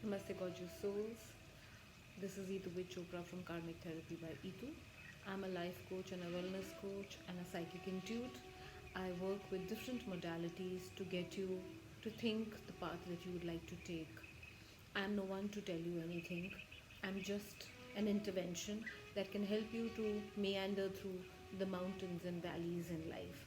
Namaste, gorgeous souls. This is Itu Chopra from Karmic Therapy by Itu. I'm a life coach and a wellness coach and a psychic intuit. I work with different modalities to get you to think the path that you would like to take. I'm no one to tell you anything. I'm just an intervention that can help you to meander through the mountains and valleys in life.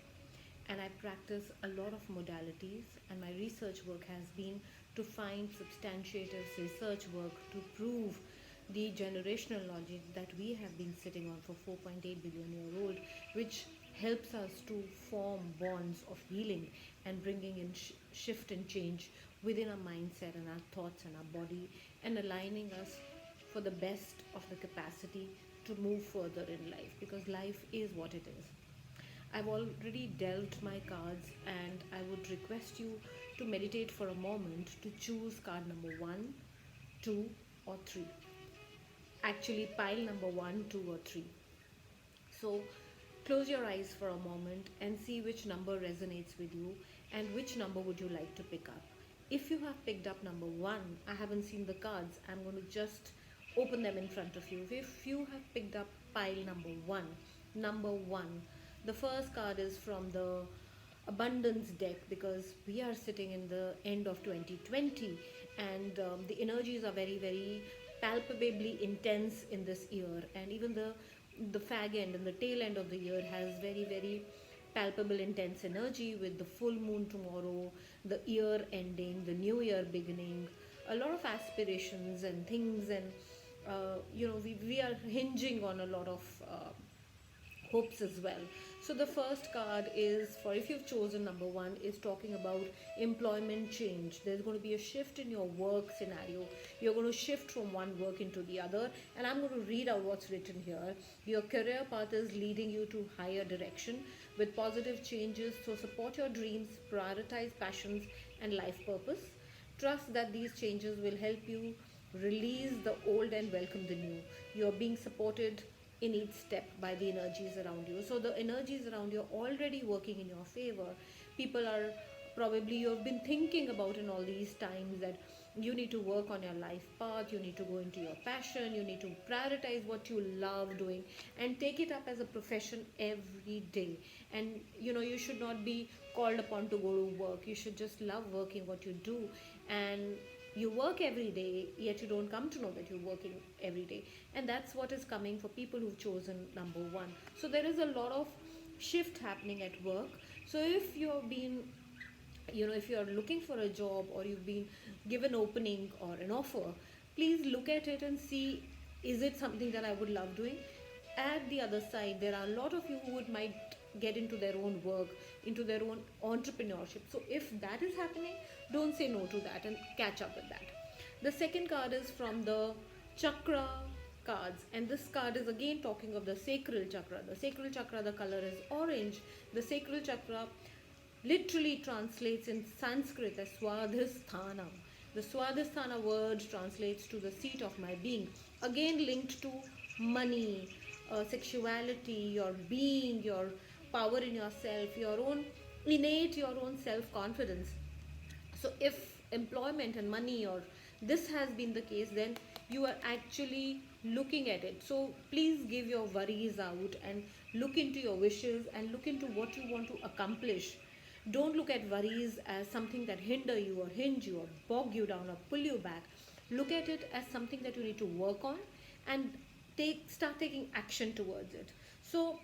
And I practice a lot of modalities, and my research work has been to find substantiative research work to prove the generational logic that we have been sitting on for 4.8 billion year old, which helps us to form bonds of healing and bringing in shift and change within our mindset and our thoughts and our body, and aligning us for the best of the capacity to move further in life, because life is what it is. I've already dealt my cards, and I would request you to meditate for a moment to choose card number 1, 2, or 3. Actually, pile number 1, 2, or 3. So, close your eyes for a moment and see which number resonates with you and which number would you like to pick up. If you have picked up number 1, I haven't seen the cards, I'm going to just open them in front of you. If you have picked up pile number 1, the first card is from the abundance deck, because we are sitting in the end of 2020, and the energies are very, very palpably intense in this year, and even the fag end and the tail end of the year has very, very palpable intense energy, with the full moon tomorrow, the year ending, the new year beginning, a lot of aspirations and things, and we are hinging on a lot of hopes as well. So the first card is for, if you've chosen number 1, is talking about employment change. There's going to be a shift in your work scenario. You're going to shift from one work into the other, and I'm going to read out what's written here. Your career path is leading you to higher direction with positive changes, so support your dreams, prioritize passions and life purpose. Trust that these changes will help you release the old and welcome the new. You're being supported in each step by the energies around you. So the energies around you are already working in your favor. People are probably, you've been thinking about in all these times that you need to work on your life path, you need to go into your passion, you need to prioritize what you love doing and take it up as a profession every day. And you should not be called upon to go to work. You should just love working what you do, and you work every day, yet you don't come to know that you're working every day. And that's what is coming for people who've chosen number 1. So there is a lot of shift happening at work. So if you've been, if you're looking for a job, or you've been given opening or an offer, please look at it and see, is it something that I would love doing? At the other side, there are a lot of you who would might get into their own work, into their own entrepreneurship. So if that is happening, don't say no to that and catch up with that. The second card is from the chakra cards, and this card is again talking of the sacral chakra. The sacral chakra, the color is orange. The sacral chakra literally translates in Sanskrit as Swadhisthana. The Swadhisthana word translates to the seat of my being, again linked to money, sexuality, your being, your power in yourself, your own innate, your own self confidence. So if employment and money or this has been the case, then you are actually looking at it. So please give your worries out and look into your wishes and look into what you want to accomplish. Don't look at worries as something that hinder you or hinge you or bog you down or pull you back. Look at it as something that you need to work on and start taking action towards it. So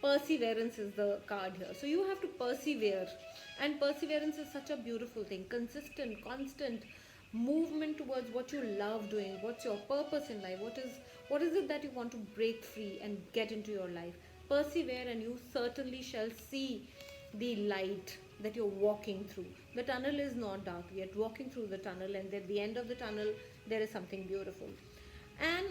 perseverance is the card here. So you have to persevere, and perseverance is such a beautiful thing. Consistent, constant movement towards what you love doing. What's your purpose in life? What is it that you want to break free and get into your life? Persevere, and you certainly shall see the light that you're walking through. The tunnel is not dark yet. Walking through the tunnel, and at the end of the tunnel, there is something beautiful. And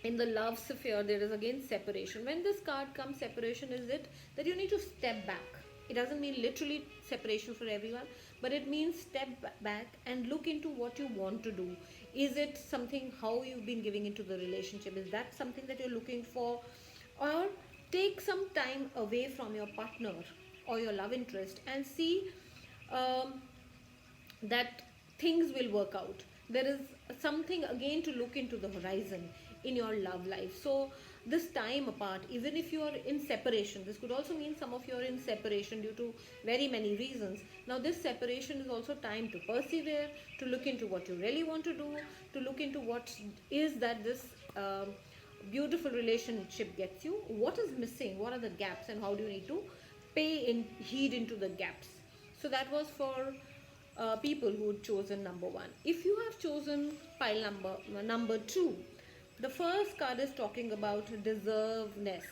in the love sphere, there is again separation. When this card comes, separation is it that you need to step back. It doesn't mean literally separation for everyone, but it means step back and look into what you want to do. Is it something, how you've been giving into the relationship? Is that something that you're looking for? Or take some time away from your partner or your love interest and see that things will work out. There is something again to look into the horizon in your love life. So this time apart, even if you are in separation, this could also mean some of you are in separation due to very many reasons. Now this separation is also time to persevere, to look into what you really want to do, to look into what is that this beautiful relationship gets you, what is missing, what are the gaps, and how do you need to pay in heed into the gaps. So that was for people who had chosen number one. If you have chosen pile number two, the first card is talking about deservedness.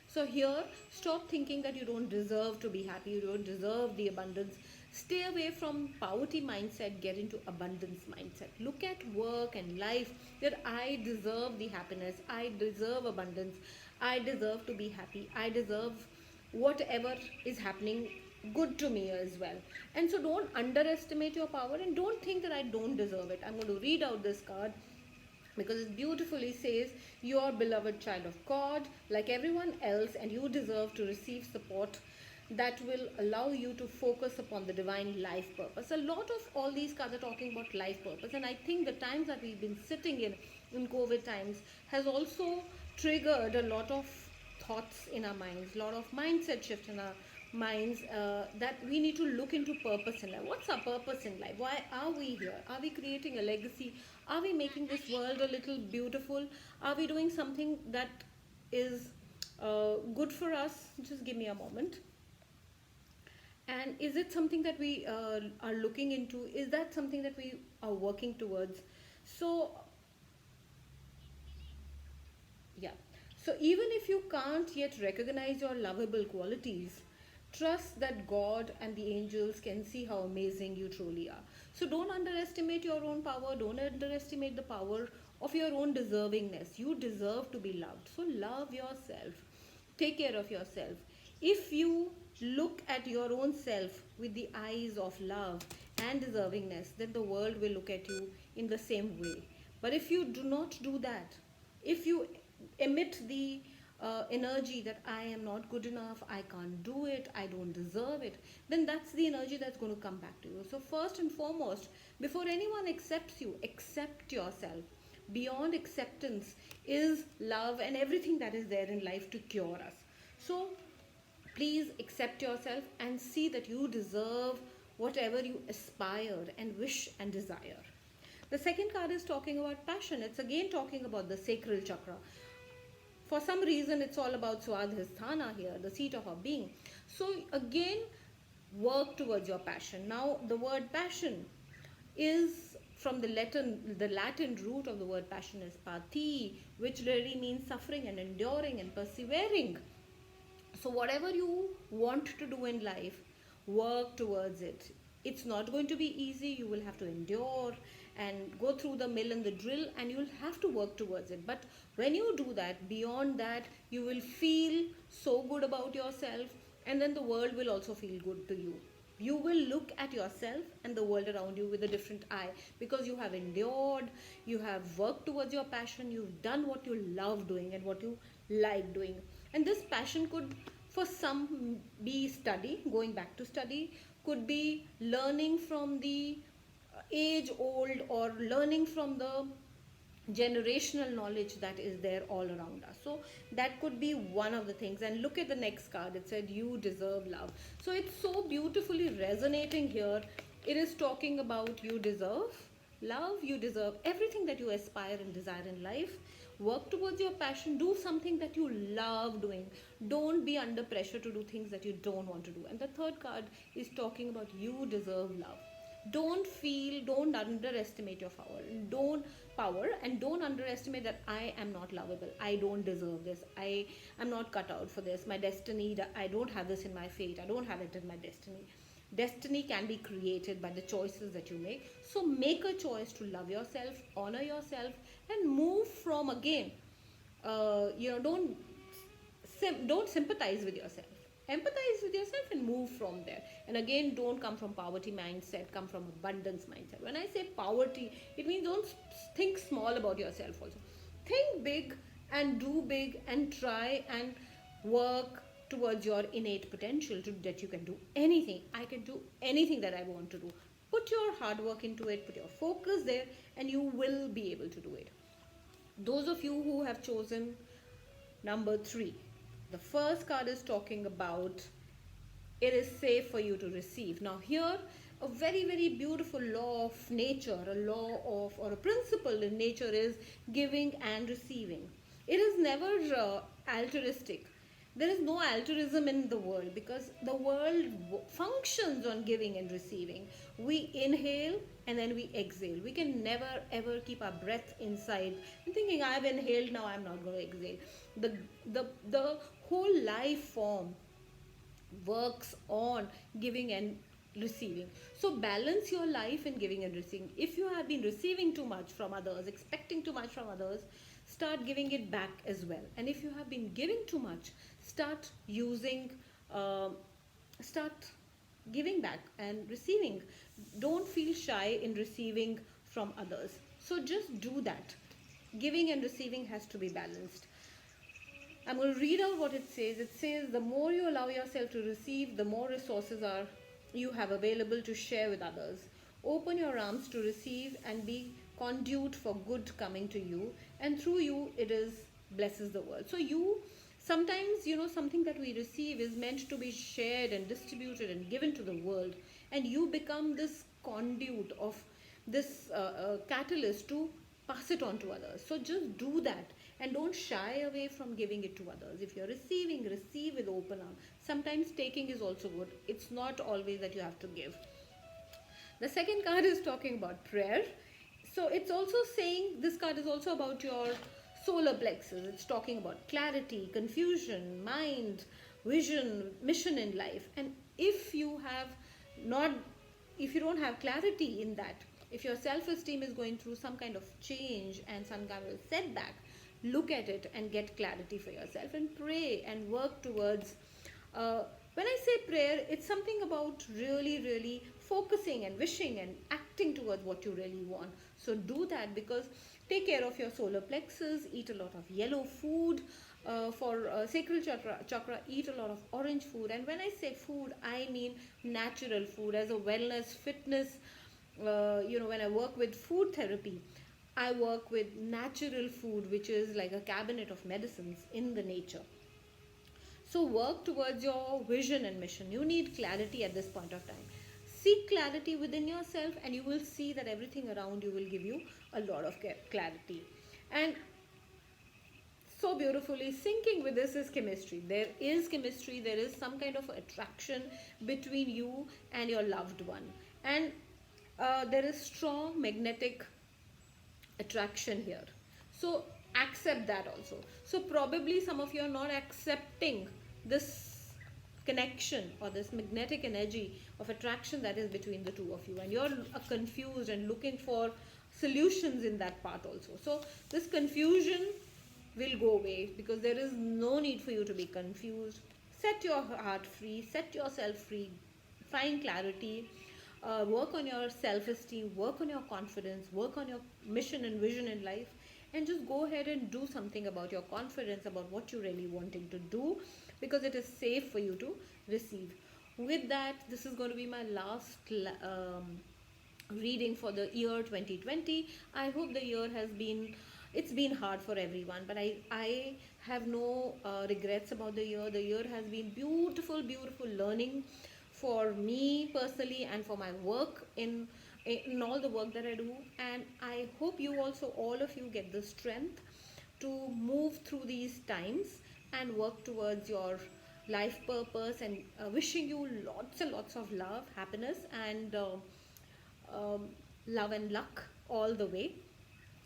So here, stop thinking that you don't deserve to be happy, you don't deserve the abundance. Stay away from poverty mindset, get into abundance mindset. Look at work and life that I deserve the happiness, I deserve abundance, I deserve to be happy, I deserve whatever is happening good to me as well. And so don't underestimate your power and don't think that I don't deserve it. I'm going to read out this card because it beautifully says you are beloved child of God like everyone else, and you deserve to receive support that will allow you to focus upon the divine life purpose. A lot of all these cards are talking about life purpose, and I think the times that we've been sitting in COVID times has also triggered a lot of thoughts in our minds, a lot of mindset shift in our minds, that we need to look into purpose in life. What's our purpose in life? Why are we here? Are we creating a legacy? Are we making this world a little beautiful? Are we doing something that is good for us? Just give me a moment. And is it something that we are looking into? Is that something that we are working towards? So yeah. So even if you can't yet recognize your lovable qualities, trust that God and the angels can see how amazing you truly are. So don't underestimate your own power. Don't underestimate the power of your own deservingness. You deserve to be loved. So love yourself. Take care of yourself. If you look at your own self with the eyes of love and deservingness, then the world will look at you in the same way. But if you do not do that, if you emit the energy that I am not good enough, I can't do it, I don't deserve it, then that's the energy that's going to come back to you. So, first and foremost, before anyone accepts you, accept yourself. Beyond acceptance is love and everything that is there in life to cure us. So, please accept yourself and see that you deserve whatever you aspire and wish and desire. The second card is talking about passion. It's again talking about the sacral chakra. For some reason, it's all about Swadhisthana here, the seat of our being. So again, work towards your passion. Now, the word passion is from the Latin root of the word passion is pati, which really means suffering and enduring and persevering. So whatever you want to do in life, work towards it. It's not going to be easy. You will have to endure and go through the mill and the drill, and you'll have to work towards it. But when you do that, beyond that, you will feel so good about yourself, and then the world will also feel good to you. You will look at yourself and the world around you with a different eye because you have endured, you have worked towards your passion, you've done what you love doing and what you like doing. And this passion could, for some, be study, going back to study, could be learning from the age old, or learning from the generational knowledge that is there all around us. So that could be one of the things. And look at the next card. It said you deserve love. So it's so beautifully resonating here. It is talking about you deserve love, you deserve everything that you aspire and desire in life. Work towards your passion. Do something that you love doing. Don't be under pressure to do things that you don't want to do. And the third card is talking about you deserve love. Don't underestimate your power, and don't underestimate that I am not lovable, I don't deserve this, I am not cut out for this, my destiny, I don't have this in my fate, I don't have it in my destiny. Destiny can be created by the choices that you make. So make a choice to love yourself, honor yourself, and move from, again, don't sympathize with yourself, empathize with yourself and move from there. And again, don't come from poverty mindset, come from abundance mindset. When I say poverty, it means don't think small about yourself also. Think big and do big and try and work towards your innate potential, that you can do anything. I can do anything that I want to do. Put your hard work into it, put your focus there, and you will be able to do it. Those of you who have chosen number 3, the first card is talking about it is safe for you to receive. Now here, a very very beautiful law of nature, a law of, or a principle in nature, is giving and receiving. It is never altruistic. There is no altruism in the world, because the world functions on giving and receiving. We inhale and then we exhale. We can never ever keep our breath inside and thinking, I've inhaled, now I'm not going to exhale. The whole life form works on giving and receiving. So balance your life in giving and receiving. If you have been receiving too much from others, expecting too much from others, start giving it back as well. And if you have been giving too much, start using start giving back and receiving. Don't feel shy in receiving from others, so just do that. Giving and receiving has to be balanced. I'm going to read out what it says. It says, the more you allow yourself to receive, the more resources are you have available to share with others. Open your arms to receive and be conduit for good coming to you, and through you it is blesses the world. So you sometimes, something that we receive is meant to be shared and distributed and given to the world, and you become this conduit of this catalyst to pass it on to others. So just do that, and don't shy away from giving it to others. If you're receiving, receive with open arm. Sometimes taking is also good. It's not always that you have to give. The second card is talking about prayer. So it's also saying, this card is also about your solar plexus. It's talking about clarity, confusion, mind, vision, mission in life. And if you don't have clarity in that, if your self-esteem is going through some kind of change and some kind of setback, look at it and get clarity for yourself, and pray and work towards. When I say prayer, it's something about really, really focusing and wishing and acting towards what you really want. So do that, because take care of your solar plexus, eat a lot of yellow food. For sacral chakra, eat a lot of orange food. And when I say food, I mean natural food. As a wellness, fitness, when I work with food therapy, I work with natural food, which is like a cabinet of medicines in the nature. So work towards your vision and mission. You need clarity at this point of time. Seek clarity within yourself, and you will see that everything around you will give you a lot of clarity. And so beautifully syncing with this is chemistry. There is chemistry, there is some kind of attraction between you and your loved one. And there is strong magnetic attraction here. So accept that also. So probably some of you are not accepting this connection or this magnetic energy of attraction that is between the two of you, and you're confused and looking for solutions in that part also. So this confusion will go away, because there is no need for you to be confused. Set your heart free, set yourself free, find clarity, work on your self-esteem, work on your confidence, work on your mission and vision in life, and just go ahead and do something about your confidence, about what you're really wanting to do, because it is safe for you to receive. With that, this is going to be my last reading for the year 2020. I hope the year it's been hard for everyone, but I have no regrets about the year. The year has been beautiful learning for me personally, and for my work in all the work that I do. And I hope you also, all of you, get the strength to move through these times and work towards your life purpose. And wishing you lots and lots of love, happiness, and love and luck all the way.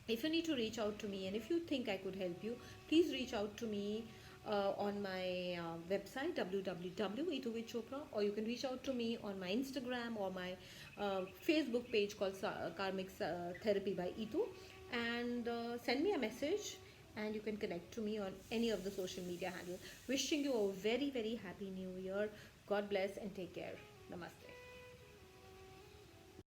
If you need to reach out to me, and if you think I could help you, please reach out to me on my website www.eetuvitchopra, or you can reach out to me on my Instagram or my Facebook page called Karmic Therapy by Eetu, and send me a message, and you can connect to me on any of the social media handles. Wishing you a very very happy new year. God bless and take care. Namaste.